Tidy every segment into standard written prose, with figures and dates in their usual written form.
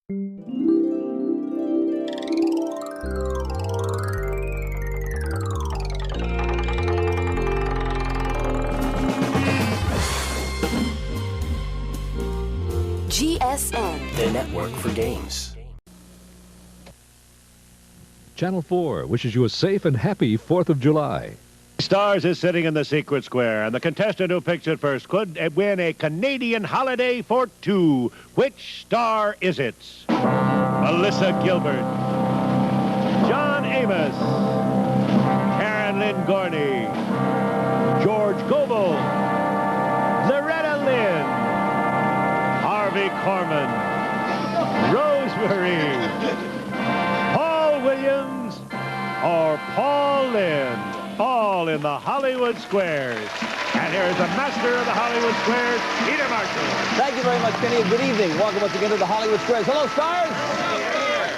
GSN, the network for games. Channel 4 wishes you a safe and happy 4th of July. Stars is sitting in the secret square, and the contestant who picks it first could win a Canadian holiday for two. Which star is it? Melissa Gilbert, John Amos, Karen Lynn Gorney, George Goebel, Loretta Lynn, Harvey Korman, Rosemary, Paul Williams, or Paul Lynn, all in the Hollywood Squares. And here is the master of the Hollywood Squares, Peter Marshall. Thank you very much, Kenny, and good evening. Welcome once again to the Hollywood Squares. Hello, stars!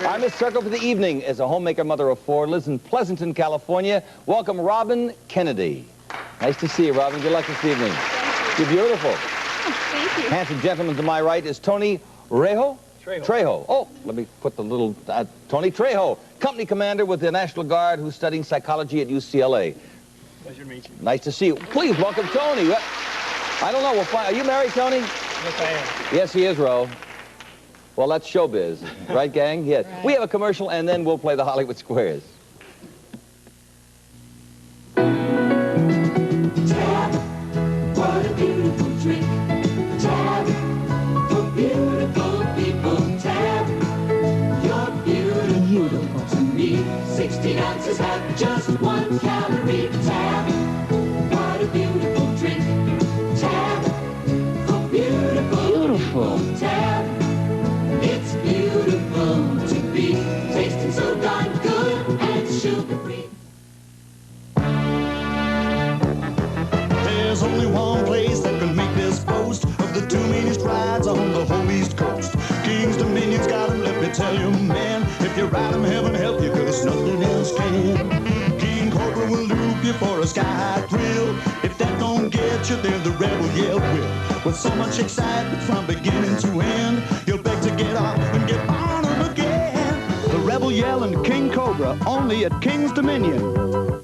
I'm Miss Circle for the evening as a homemaker mother of four, lives in Pleasanton, California. Welcome, Robin Kennedy. Nice to see you, Robin. Good luck this evening. You're beautiful. Thank you. Handsome gentleman to my right is Tony Trejo. Trejo. Oh, let me put the little... Tony Trejo, company commander with the National Guard who's studying psychology at UCLA. Pleasure to meet you. Nice to see you. Please welcome Tony. I don't know. We'll find... Are you married, Tony? Yes, I am. Yes, he is, Ro. Well, that's showbiz. Right, gang? Yes. Right. We have a commercial, and then we'll play the Hollywood Squares. Tab, what a beautiful drink. Tab, for beautiful people. Tab, you're beautiful to me. 16 ounces have just 1 calorie. Tab, what a beautiful drink. Tab, for beautiful people. Tab, it's beautiful to be. Tasting so darn good and sugar-free. There's only one place that can make this boast of the two meanest rides on the whole East Coast. King's Dominion's got 'em, let me tell you, man. If you ride 'em, heaven help you, 'cause nothing else can. King Cobra will loop you for a sky thrill. If that don't get you, then the Rebel Yell will. With so much excitement from beginning to end, you'll beg to get off and get on 'em again. The Rebel Yell and King Cobra, only at King's Dominion.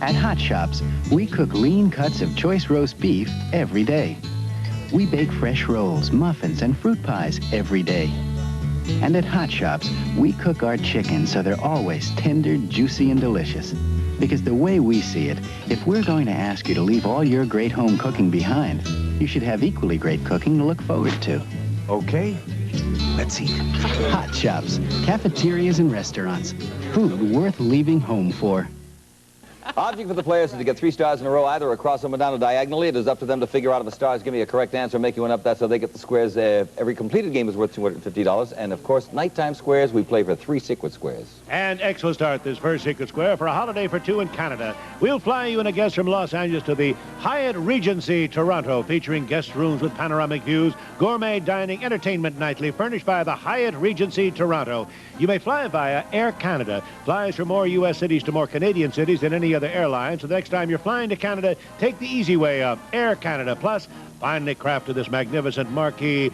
At Hot Shops, we cook lean cuts of choice roast beef every day. We bake fresh rolls, muffins, and fruit pies every day. And at Hot Shops, we cook our chicken so they're always tender, juicy, and delicious. Because the way we see it, if we're going to ask you to leave all your great home cooking behind, you should have equally great cooking to look forward to. Okay, let's eat. Hot Shops, cafeterias and restaurants. Food worth leaving home for. Object for the players is to get 3 stars in a row, either across them or down or diagonally. It is up to them to figure out if the stars give me a correct answer, make you one up. That's how they get the squares. Every completed game is worth $250. And, of course, nighttime squares, we play for 3 secret squares. And X will start this first secret square for a holiday for two in Canada. We'll fly you and a guest from Los Angeles to the Hyatt Regency Toronto, featuring guest rooms with panoramic views, gourmet dining, entertainment nightly, furnished by the Hyatt Regency Toronto. You may fly via Air Canada. Flies from more U.S. cities to more Canadian cities than any other airline. So the next time you're flying to Canada, take the easy way up. Air Canada. Plus, finally crafted this magnificent marquee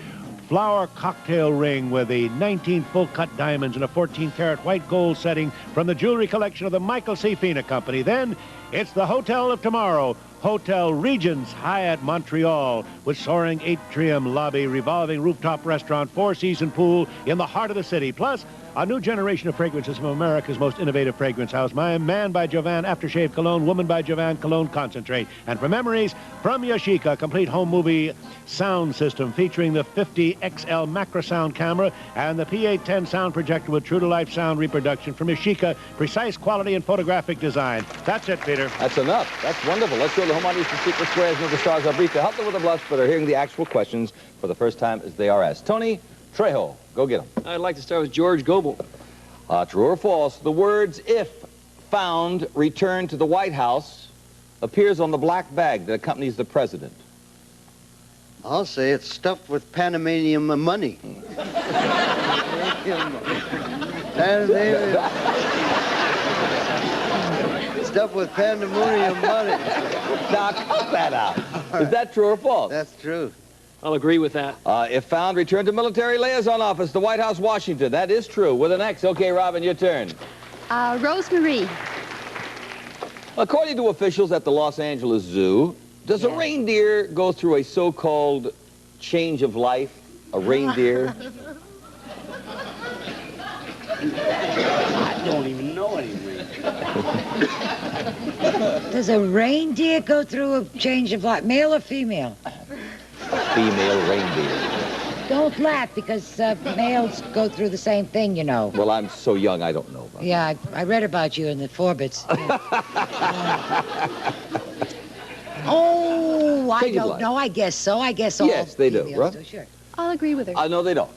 flower cocktail ring with the 19 full-cut diamonds and a 14-karat white gold setting from the jewelry collection of the Michael C. Fina Company. Then, it's the Hotel of Tomorrow, Hotel Regents Hyatt Montreal, with soaring atrium lobby, revolving rooftop restaurant, 4-season pool in the heart of the city. Plus, a new generation of fragrances from America's most innovative fragrance house. Man by Jovan Aftershave Cologne, Woman by Jovan Cologne Concentrate. And for memories, from Yashica, complete home movie sound system featuring the 50XL macro sound camera and the P810 sound projector with true-to-life sound reproduction from Yashica, precise quality and photographic design. That's it, Peter. That's enough. That's wonderful. Let's go to the home audience to secret squares. And the stars are brief to help them with the blush, but are hearing the actual questions for the first time as they are asked. Tony Trejo, go get them. I'd like to start with George Goebel. True or false, the words "if found returned to the White House" appears on the black bag that accompanies the president. I'll say it's stuffed with Panamanian money. Stuffed with Panamanian money. Now, cut that out. Is that true or false? That's true. I'll agree with that. If found, return to Military Liaison Office, the White House, Washington. That is true. With an X. Okay, Robin, your turn. Rosemary. According to officials at the Los Angeles Zoo, does a reindeer go through a so-called change of life? A reindeer? I don't even know any reindeer. Does a reindeer go through a change of life, male or female? A female reindeer. Don't laugh, because males go through the same thing, you know. Well, I'm so young, I don't know about Yeah, I read about you in the Forbits. Oh, I Change of don't life. know. I guess so. I guess all Yes, they do, females right? Sure. I'll agree with her. No, they don't.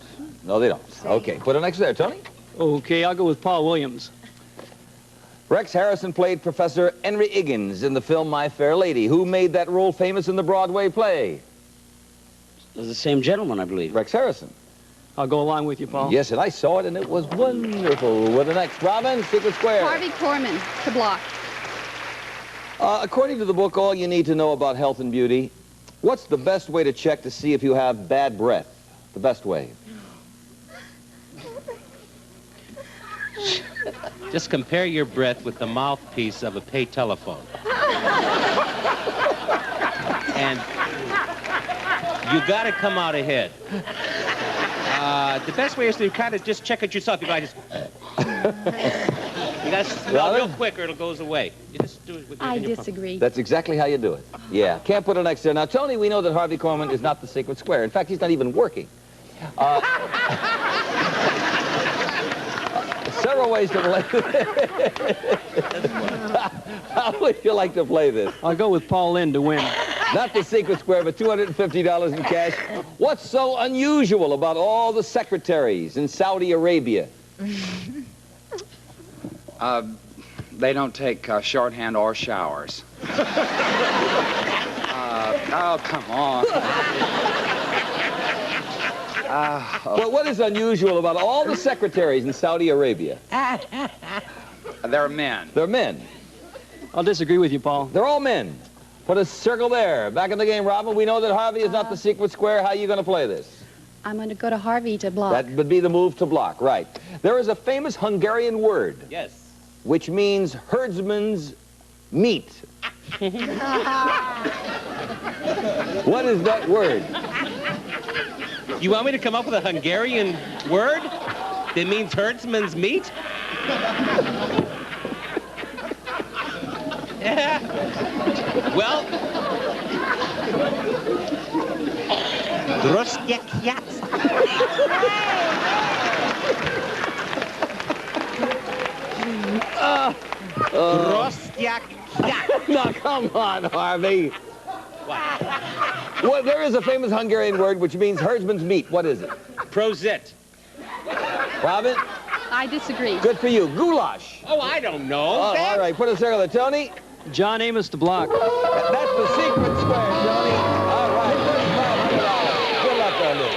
No, they don't. Okay, put an X there, Tony. Okay, I'll go with Paul Williams. Rex Harrison played Professor Henry Higgins in the film My Fair Lady. Who made that role famous in the Broadway play? It was the same gentleman, I believe. Rex Harrison. I'll go along with you, Paul. Yes, and I saw it, and it was wonderful. With an X. Robin, Secret Square. Harvey Korman, to block. According to the book, All You Need to Know About Health and Beauty, what's the best way to check to see if you have bad breath? The best way. Just compare your breath with the mouthpiece of a pay telephone. And you got to come out ahead. The best way is to kind of just check it yourself. You got to smell real quick or it goes away. You just do it with I in your disagree. That's exactly how you do it. Yeah, can't put an X there. Now, Tony, we know that Harvey Korman is not the Secret Square. In fact, he's not even working. Several ways to play this. How would you like to play this? I'll go with Paul Lynde to win. Not the Secret Square, but $250 in cash. What's so unusual about all the secretaries in Saudi Arabia? They don't take shorthand or showers. Oh, come on. Well, what is unusual about all the secretaries in Saudi Arabia? They're men. They're men. I'll disagree with you, Paul. They're all men. Put a circle there. Back in the game, Robin. We know that Harvey is not the Secret Square. How are you going to play this? I'm going to go to Harvey to block. That would be the move to block, right. There is a famous Hungarian word. Yes. Which means herdsman's meat. What is that word? You want me to come up with a Hungarian word that means herdsman's meat? Well, Drostyak. No, come on, Harvey. What? Well, there is a famous Hungarian word which means herdsman's meat. What is it? Prosit. Robin? I disagree. Good for you. Goulash. Oh, I don't know. Oh, all right, put a circle there. Tony? John Amos to block. That's the Secret Square, Tony. All right, $35. Good luck on this.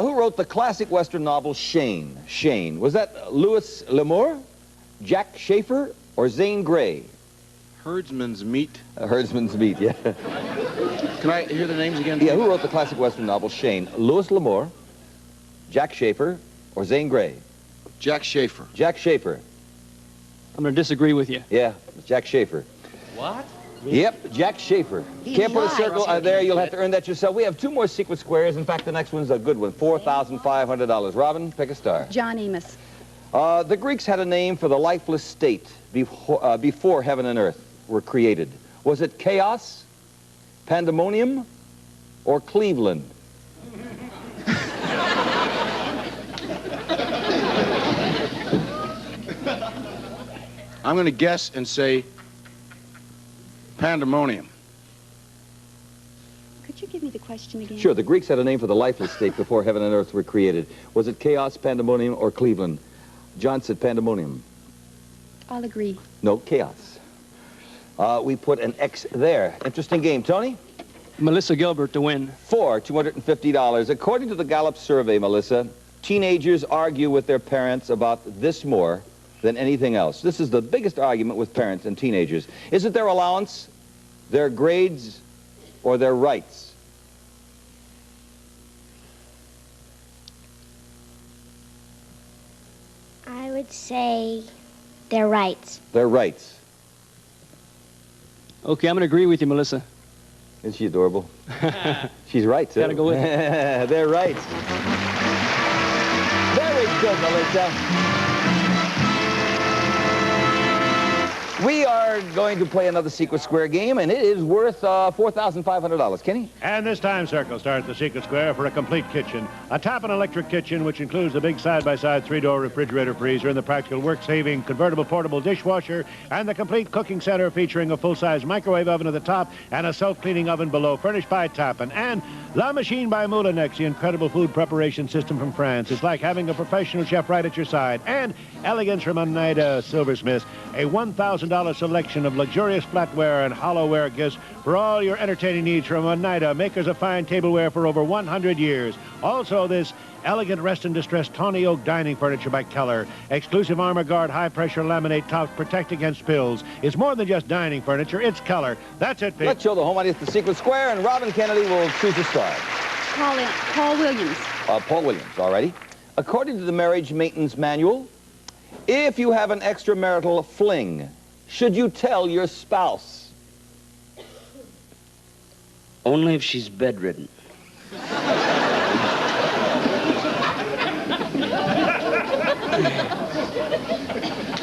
Who wrote the classic Western novel Shane? Shane. Was that Louis L'Amour, Jack Schaefer, or Zane Grey? Herdsman's Meat. Herdsman's Meat, yeah. Can I hear the names again? Yeah, who wrote the classic Western novel Shane? Louis L'Amour, Jack Schaefer, or Zane Grey? Jack Schaefer. Jack Schaefer. I'm going to disagree with you. Yeah, Jack Schaefer. What? Yep, Jack Schaefer. Can't put a circle there. You'll have to earn that yourself. We have two more Secret Squares. In fact, the next one's a good one. $4,500. Robin, pick a star. John Amos. The Greeks had a name for the lifeless state before heaven and earth were created. Was it chaos, pandemonium, or Cleveland? I'm going to guess and say pandemonium. Could you give me the question again? Sure, the Greeks had a name for the lifeless state before heaven and earth were created. Was it chaos, pandemonium, or Cleveland? John said pandemonium. I'll agree. No, chaos. We put an X there. Interesting game. Tony? Melissa Gilbert to win. $250. According to the Gallup survey, Melissa, teenagers argue with their parents about this more than anything else. This is the biggest argument with parents and teenagers. Is it their allowance, their grades, or their rights? I would say their rights. Their rights. Okay, I'm going to agree with you, Melissa. Isn't she adorable? She's right, too. Gotta go with it. Their rights. Very good, Melissa. We are going to play another Secret Square game, and it is worth $4,500. Kenny? And this time, Circle starts the Secret Square for a complete kitchen. A tap and electric kitchen, which includes a big side-by-side 3-door refrigerator freezer and the practical work-saving convertible portable dishwasher, and the complete cooking center featuring a full-size microwave oven at the top and a self-cleaning oven below, furnished by Tappan. And La Machine by Moulinex, the incredible food preparation system from France. It's like having a professional chef right at your side. And Elegance from Oneida Silversmiths, a $1,000 selection of luxurious flatware and hollowware gifts for all your entertaining needs from Oneida, makers of fine tableware for over 100 years. Also, this elegant rest and distress tawny oak dining furniture by Keller. Exclusive Armor Guard high-pressure laminate tops protect against spills. It's more than just dining furniture. It's Keller. That's it, Pete. Let's show the home audience the Secret Square, and Robin Kennedy will choose a star. Paul Williams. Paul Williams, all righty. According to the Marriage Maintenance Manual, if you have an extramarital fling, should you tell your spouse? Only if she's bedridden.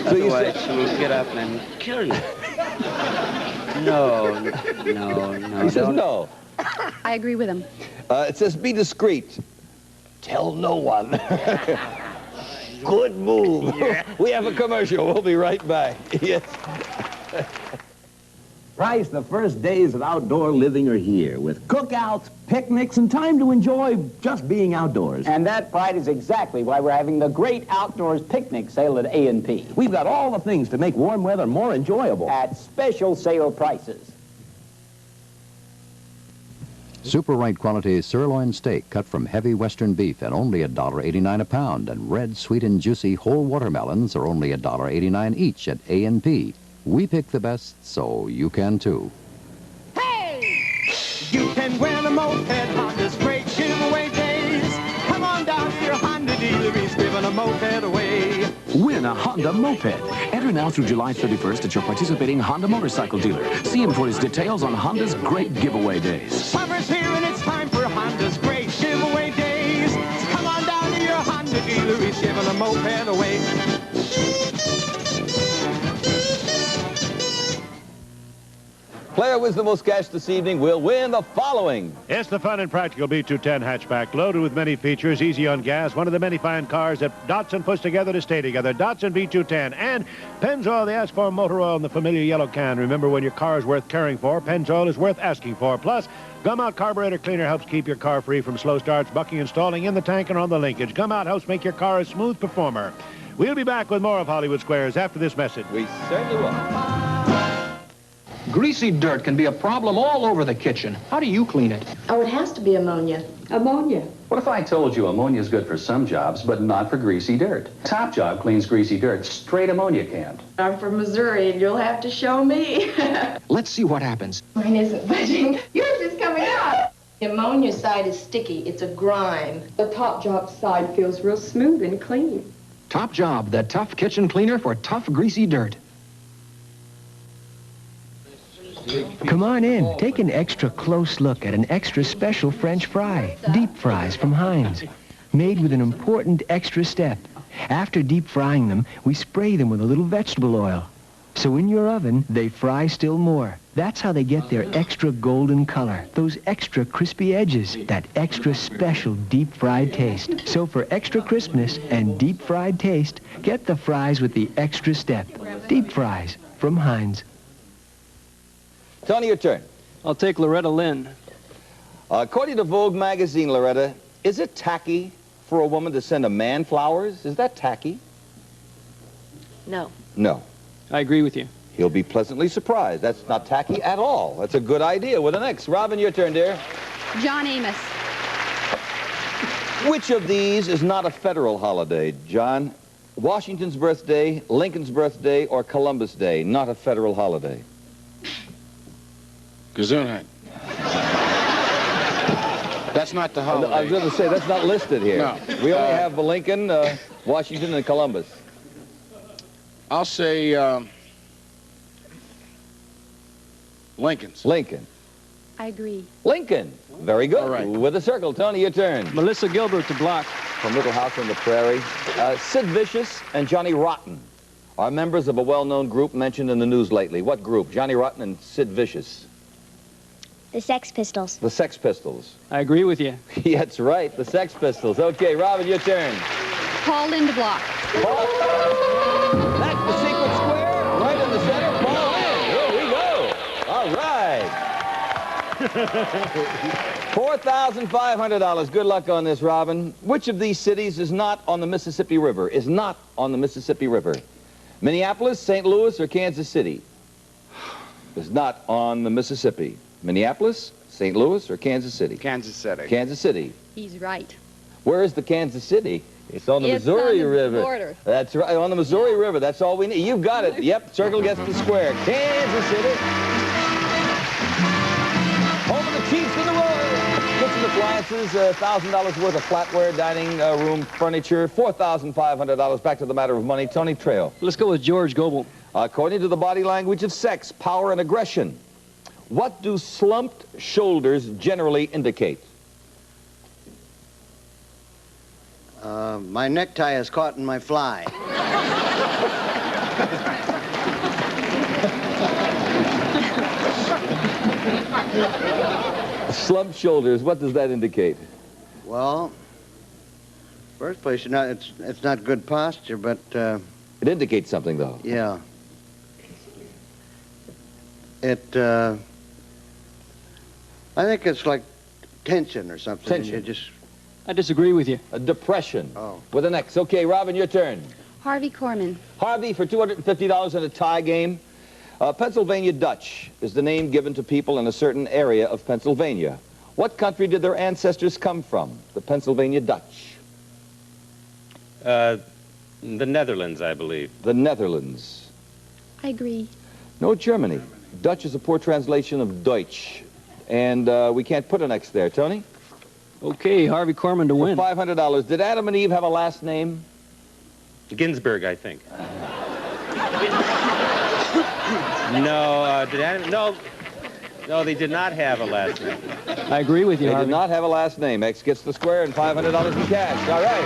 So you Otherwise, she will get up and kill you. No. He says no. I agree with him. It says be discreet. Tell no one. Good move. Yeah. We have a commercial. We'll be right back. Yes. Bryce, the first days of outdoor living are here with cookouts, picnics, and time to enjoy just being outdoors. And that, Pride, is exactly why we're having the great outdoors picnic sale at A&P. We've got all the things to make warm weather more enjoyable. At special sale prices. Super right quality sirloin steak cut from heavy western beef at only $1.89 a pound, and red, sweet, and juicy whole watermelons are only $1.89 each at A&P. We pick the best, so you can too. You can win a moped, Honda's great giveaway days. Come on down to your Honda dealer, he's giving a moped away. Win a Honda moped. Enter now through July 31st at your participating Honda motorcycle dealer. See him for his details on Honda's great giveaway days. Summer's here and it's time for Honda's great giveaway days. So come on down to your Honda dealer, he's giving a moped away. Player with the most cash this evening will win the following. It's the fun and practical B210 hatchback, loaded with many features, easy on gas, one of the many fine cars that Datsun puts together to stay together. Datsun B210 and Pennzoil, they ask for motor oil in the familiar yellow can. Remember, when your car is worth caring for, Pennzoil is worth asking for. Plus, Gumout Carburetor Cleaner helps keep your car free from slow starts, bucking, and stalling in the tank and on the linkage. Gumout helps make your car a smooth performer. We'll be back with more of Hollywood Squares after this message. We certainly will. Greasy dirt can be a problem all over the kitchen. How do you clean it? Oh, it has to be ammonia. Ammonia. What if I told you ammonia is good for some jobs, but not for greasy dirt? Top Job cleans greasy dirt. Straight ammonia can't. I'm from Missouri, and you'll have to show me. Let's see what happens. Mine isn't budging. Yours is coming out. The ammonia side is sticky. It's a grime. The Top Job side feels real smooth and clean. Top Job, the tough kitchen cleaner for tough greasy dirt. Come on in. Take an extra close look at an extra special French fry. Deep fries from Heinz. Made with an important extra step. After deep frying them, we spray them with a little vegetable oil. So in your oven, they fry still more. That's how they get their extra golden color. Those extra crispy edges. That extra special deep fried taste. So for extra crispness and deep fried taste, get the fries with the extra step. Deep fries from Heinz. Tony, your turn. I'll take Loretta Lynn. According to Vogue magazine, Loretta, is it tacky for a woman to send a man flowers? Is that tacky? No. No. I agree with you. He'll be pleasantly surprised. That's not tacky at all. That's a good idea. With the next. Robin, your turn, dear. John Amos. Which of these is not a federal holiday, John? Washington's birthday, Lincoln's birthday, or Columbus Day? Not a federal holiday. Gesundheit. That's not the holiday. I was going to say, that's not listed here. No. We only have Lincoln, Washington, and Columbus. I'll say Lincoln's. Lincoln. I agree. Lincoln. Very good. All right. With a circle. Tony, your turn. Melissa Gilbert to block. From Little House on the Prairie. Sid Vicious and Johnny Rotten are members of a well-known group mentioned in the news lately. What group? Johnny Rotten and Sid Vicious. The Sex Pistols. The Sex Pistols. I agree with you. Yeah, that's right. The Sex Pistols. Okay, Robin, your turn. Paul Lynn to block. Paul. That's the secret square. Right in the center. Paul Lynn. Here we go. All right. $4,500. Good luck on this, Robin. Which of these cities is not on the Mississippi River? Is not on the Mississippi River? Minneapolis, St. Louis, or Kansas City? Is not on the Mississippi. Minneapolis, St. Louis, or Kansas City? Kansas City. Kansas City. He's right. Where is the Kansas City? It's on the It's Missouri on the River. border. That's right, on the Missouri River. That's all we need. You've got it. Yep, circle gets the square. Kansas City. Home of the Chiefs and the Royals. Kitchen appliances, $1,000 worth of flatware, dining room furniture, $4,500. Back to the matter of money. Tony Trail. Let's go with George Goebel. According to the body language of sex, power and aggression, what do slumped shoulders generally indicate? My necktie is caught in my fly. Slumped shoulders, what does that indicate? Well, first place, it's not good posture, but it indicates something, though. Yeah. I think it's like tension or something. Tension. I disagree with you. A depression. Oh. With an X. Okay, Robin, your turn. Harvey Korman. Harvey for $250 in a tie game. Pennsylvania Dutch is the name given to people in a certain area of Pennsylvania. What country did their ancestors come from? The Pennsylvania Dutch. The Netherlands, I believe. The Netherlands. I agree. No, Germany. Dutch is a poor translation of Deutsch. And we can't put an X there. Tony? Okay, Harvey Korman to win. $500. Did Adam and Eve have a last name? Ginsburg, I think. No, did Adam? No, they did not have a last name. I agree with you, They Harvey. did not have a last name. X gets the square and $500 in cash. All right.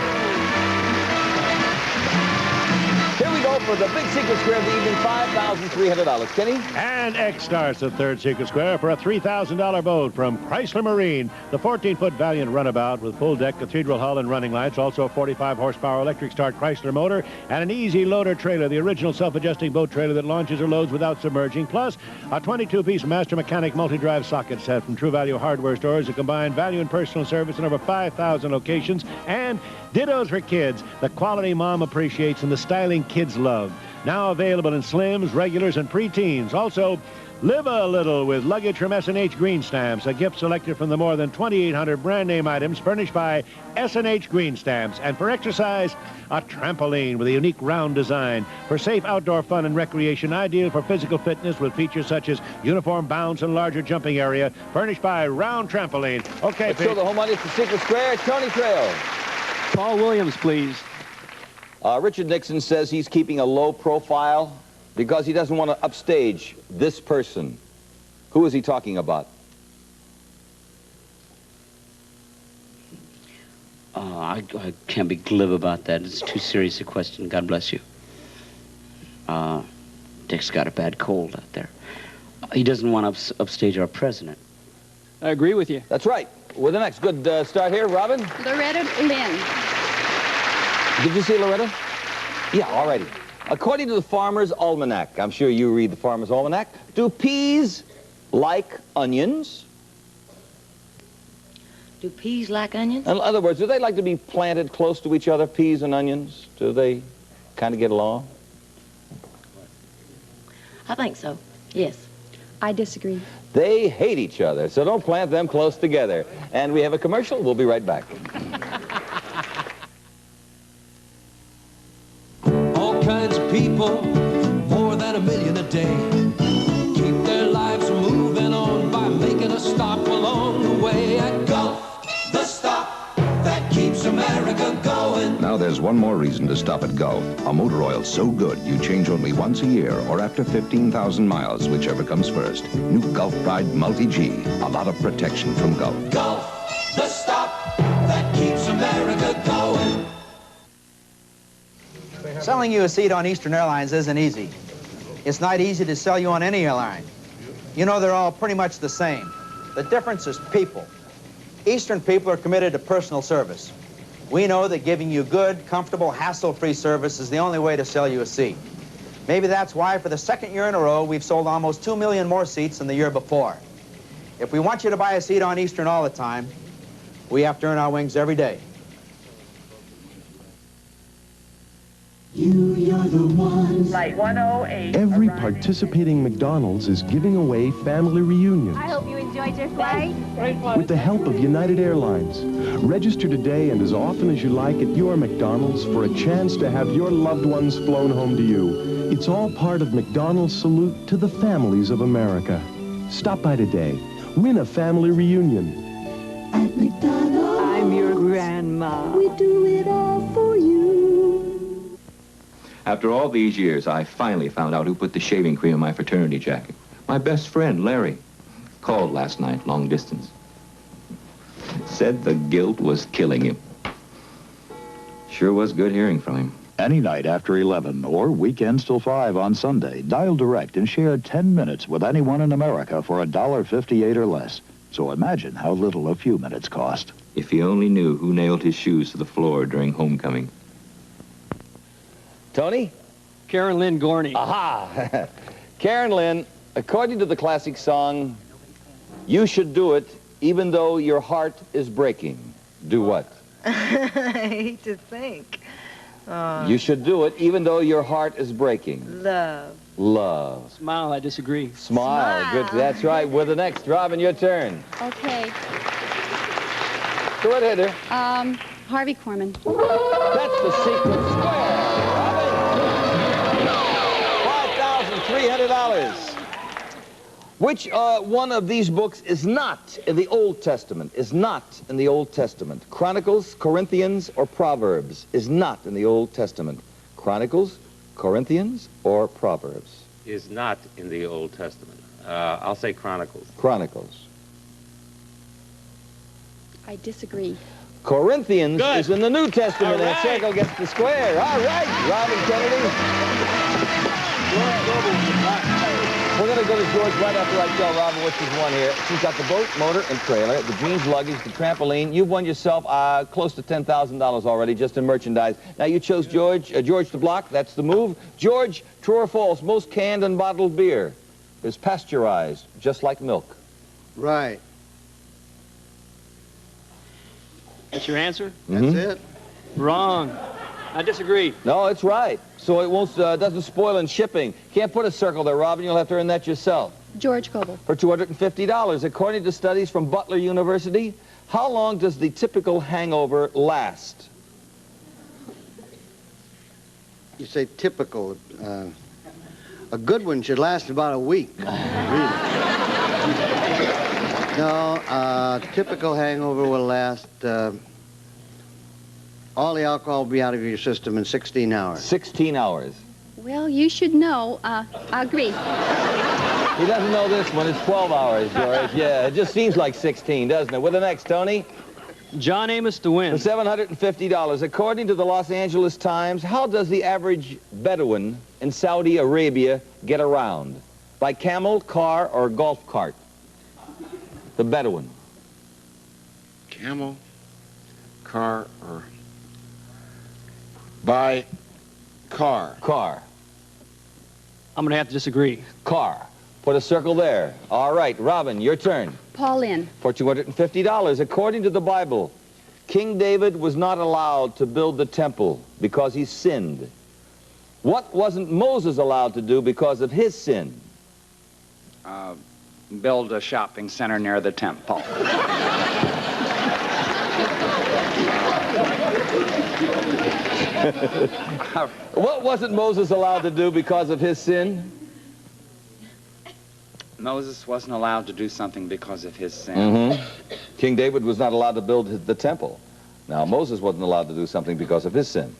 Here we go for the big secret square of the evening, $5,300. Kenny? And X starts the third secret square for a $3,000 boat from Chrysler Marine. The 14-foot Valiant runabout with full deck, cathedral hull, and running lights. Also a 45-horsepower electric start Chrysler motor and an easy loader trailer, the original self-adjusting boat trailer that launches or loads without submerging. Plus, a 22-piece Master Mechanic multi-drive socket set from True Value Hardware stores that combine value and personal service in over 5,000 locations. And dittos for kids, the quality mom appreciates and the styling kids love. Now available in slims, regulars, and preteens. Also, live a little with luggage from S&H Green Stamps, a gift selected from the more than 2,800 brand name items furnished by S&H Green Stamps. And for exercise, a trampoline with a unique round design. For safe outdoor fun and recreation, ideal for physical fitness with features such as uniform bounce and larger jumping area, furnished by Round Trampoline. Okay, Let's show the home money. It's the secret square. Tony Trail. Paul Williams, please. Richard Nixon says he's keeping a low profile because he doesn't want to upstage this person. Who is he talking about? I can't be glib about that. It's too serious a question. God bless you. Dick's got a bad cold out there. He doesn't want to upstage our president. I agree with you. That's right. With the next good start here, Robin. Loretta Lynn. Did you see Loretta? Yeah, all righty. According to the Farmer's Almanac, I'm sure you read the Farmer's Almanac, do peas like onions? Do peas like onions? In other words, do they like to be planted close to each other, peas and onions? Do they kind of get along? I think so, yes. I disagree. They hate each other, so don't plant them close together. And we have a commercial. We'll be right back. All kinds of people, more than 1 million a day, keep their lives moving on by making a stop along the way at Gulf. America going. Now there's one more reason to stop at Gulf. A motor oil so good you change only once a year or after 15,000 miles, whichever comes first. New Gulf Pride Multi-G. A lot of protection from Gulf. Gulf, the stop that keeps America going. Selling you a seat on Eastern Airlines isn't easy. It's not easy to sell you on any airline. You know, they're all pretty much the same. The difference is people. Eastern people are committed to personal service. We know that giving you good, comfortable, hassle-free service is the only way to sell you a seat. Maybe that's why for the second year in a row, we've sold almost 2 million more seats than the year before. If we want you to buy a seat on Eastern all the time, we have to earn our wings every day. You're the one. Flight 108. Every participating McDonald's is giving away family reunions. I hope you enjoyed your flight. With the help of United Airlines. Register today and as often as you like at your McDonald's for a chance to have your loved ones flown home to you. It's all part of McDonald's salute to the families of America. Stop by today. Win a family reunion. At McDonald's, I'm your grandma. We do it all for you. After all these years, I finally found out who put the shaving cream in my fraternity jacket. My best friend, Larry. Called last night, long distance. Said the guilt was killing him. Sure was good hearing from him. Any night after 11 or weekends till 5 on Sunday, dial direct and share 10 minutes with anyone in America for $1.58 or less. So imagine how little a few minutes cost. If he only knew who nailed his shoes to the floor during homecoming. Tony? Karen Lynn Gorney. Aha! Karen Lynn, according to the classic song, you should do it even though your heart is breaking. Do what? I hate to think. You should do it even though your heart is breaking. Love. Love. Smile, I disagree. Smile. Good. That's right. We're the next. Robin, your turn. Okay. Go right ahead, Harvey Korman. That's the secret square. Robin. $5,300. Which one of these books is not in the Old Testament? Is not in the Old Testament. Chronicles, Corinthians, or Proverbs is not in the Old Testament. Chronicles, Corinthians, or Proverbs? Is not in the Old Testament. I'll say Chronicles. Chronicles. I disagree. Corinthians is in the New Testament, All and circle gets the square. All right, Robin Kennedy. We're going to go to George right after I tell Robin what she's won here. She's got the boat, motor, and trailer, the jeans luggage, the trampoline. You've won yourself close to $10,000 already just in merchandise. Now, you chose George to block. That's the move. George, true or false, most canned and bottled beer is pasteurized, just like milk. Right. That's your answer? That's it? Wrong. I disagree. No, it's right. So it won't, doesn't spoil in shipping. Can't put a circle there, Robin. You'll have to earn that yourself. George Coble. For $250. According to studies from Butler University, how long does the typical hangover last? You say typical. A good one should last about a week. Really. No, typical hangover will last, all the alcohol will be out of your system in 16 hours. 16 hours. Well, you should know. I agree. He doesn't know this one. It's 12 hours, George. Yeah, it just seems like 16, doesn't it? With the next, Tony? John Amos to win. For $750. According to the Los Angeles Times, how does the average Bedouin in Saudi Arabia get around? By camel, car, or golf cart? The Bedouin. Camel, car, or by car. Car. I'm going to have to disagree. Car. Put a circle there. All right, Robin, your turn. Paul Lynn. For $250. According to the Bible, King David was not allowed to build the temple because he sinned. What wasn't Moses allowed to do because of his sin? Build a shopping center near the temple. What wasn't Moses allowed to do because of his sin? Moses wasn't allowed to do something because of his sin. Mm-hmm. King David was not allowed to build the temple. Now, Moses wasn't allowed to do something because of his sin.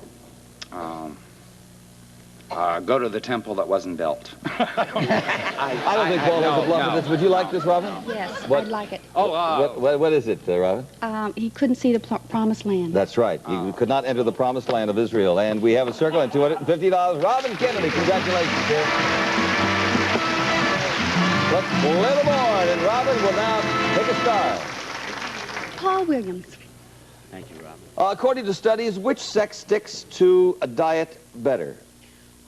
Go to the temple that wasn't built. I don't think Paul has a bluff with this. Would you like this, Robin? Yes, What? I'd like it. What is it, Robin? He couldn't see the promised land. That's right. You could not enter the promised land of Israel. And we have a circle and $250. Robin Kennedy, congratulations, dear. Let's play the board, and Robin will now take a star. Paul Williams. Thank you, Robin. According to studies, which sex sticks to a diet better?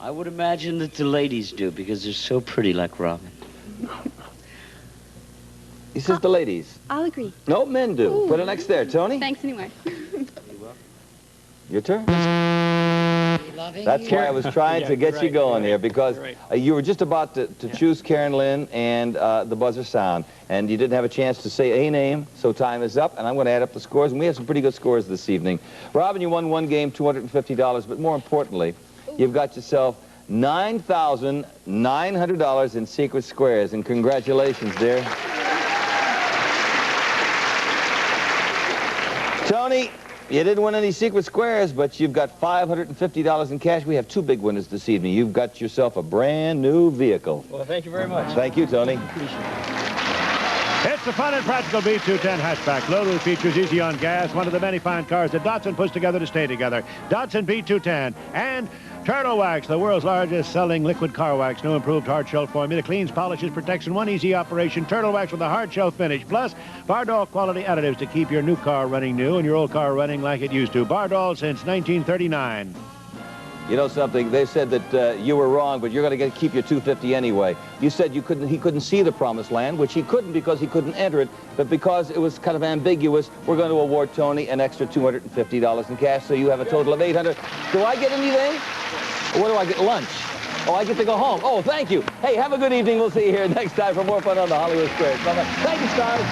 I would imagine that the ladies do because they're so pretty like Robin. He says the ladies. I'll agree. No, men do. Ooh. Put it next there, Tony. Thanks anyway. Your turn. That's why I was trying to get you going here, because you were just about to choose Karen Lynn and the buzzer sound, and you didn't have a chance to say a name, so time is up, and I'm going to add up the scores, and we have some pretty good scores this evening. Robin, you won one game, $250, but more importantly, you've got yourself $9,900 in secret squares, and congratulations, dear. Tony, you didn't win any secret squares, but you've got $550 in cash. We have two big winners this evening. You've got yourself a brand new vehicle. Well, thank you very much. Thank you, Tony. It's the fun and practical B210 hatchback. Loaded with features, easy on gas, one of the many fine cars that Datsun puts together to stay together. Datsun B210 and Turtle Wax, the world's largest selling liquid car wax. New improved hard shell formula, cleans, polishes, protects in one easy operation. Turtle Wax with a hard shell finish. Plus, Bardol quality additives to keep your new car running new and your old car running like it used to. Bardol since 1939. You know something? They said that you were wrong, but you're going to keep your $250 anyway. You said he couldn't see the promised land, which he couldn't because he couldn't enter it, but because it was kind of ambiguous, we're going to award Tony an extra $250 in cash, so you have a total of $800. Do I get anything? Or what do I get? Lunch. Oh, I get to go home. Oh, thank you. Hey, have a good evening. We'll see you here next time for more fun on the Hollywood Squares. Bye-bye. Thank you, stars.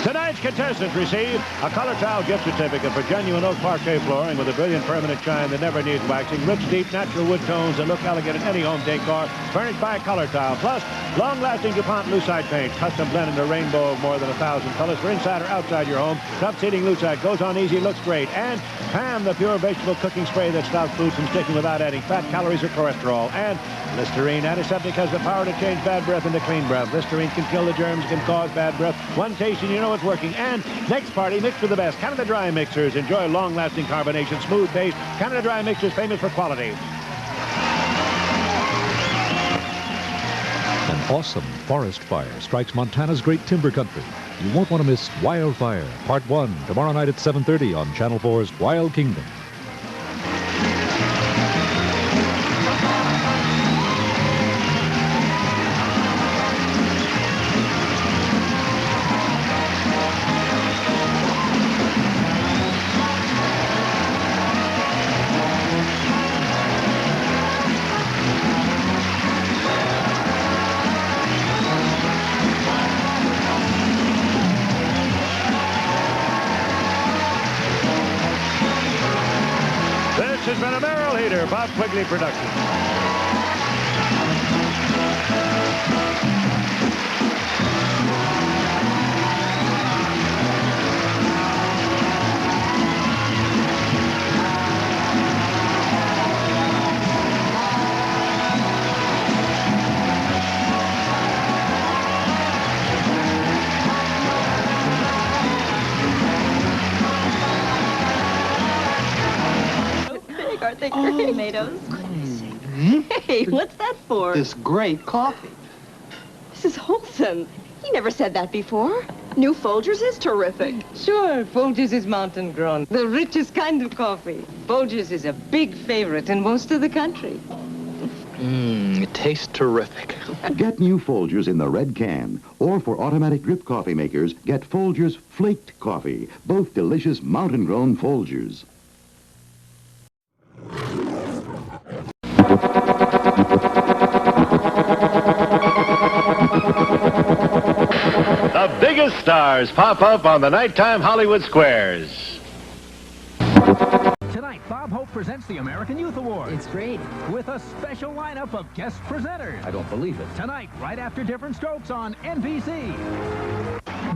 Tonight's contestants receive a color tile gift certificate for genuine oak parquet flooring with a brilliant permanent shine that never needs waxing, rich, deep, natural wood tones that look elegant in any home decor, furnished by Color Tile. Plus, long-lasting DuPont Lucite paint, custom blend in a rainbow of more than 1,000 colors for inside or outside your home. Tough seating Lucite goes on easy, looks great. And Pam, the pure vegetable cooking spray that stops food from sticking without adding fat, calories, or cholesterol. And Listerine Antiseptic has the power to change bad breath into clean breath. Listerine can kill the germs, can cause bad breath. One taste and you know it's working. And next party, mixed with the best. Canada Dry mixers. Enjoy long-lasting carbonation, smooth taste. Canada Dry mixers, famous for quality. An awesome forest fire strikes Montana's great timber country. You won't want to miss Wildfire, Part 1, tomorrow night at 7:30 on Channel 4's Wild Kingdom. This has been a Merrill Heater, Bob Quigley production. Aren't they great tomatoes? Hey, what's that for? This great coffee. This is wholesome. He never said that before. New Folgers is terrific. Sure, Folgers is mountain grown. The richest kind of coffee. Folgers is a big favorite in most of the country. It tastes terrific. Get new Folgers in the red can. Or for automatic drip coffee makers, get Folgers Flaked Coffee. Both delicious mountain-grown Folgers. The biggest stars pop up on the nighttime Hollywood Squares. Tonight Tonight, Bob Hope presents the American Youth Awards. It's great. With a special lineup of guest presenters. I don't believe it. Tonight, right after Different Strokes on NBC.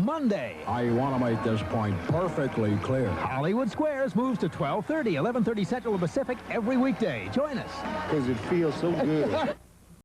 Monday. I want to make this point perfectly clear. Hollywood Squares moves to 12:30, 11:30 Central and Pacific every weekday. Join us. Because it feels so good.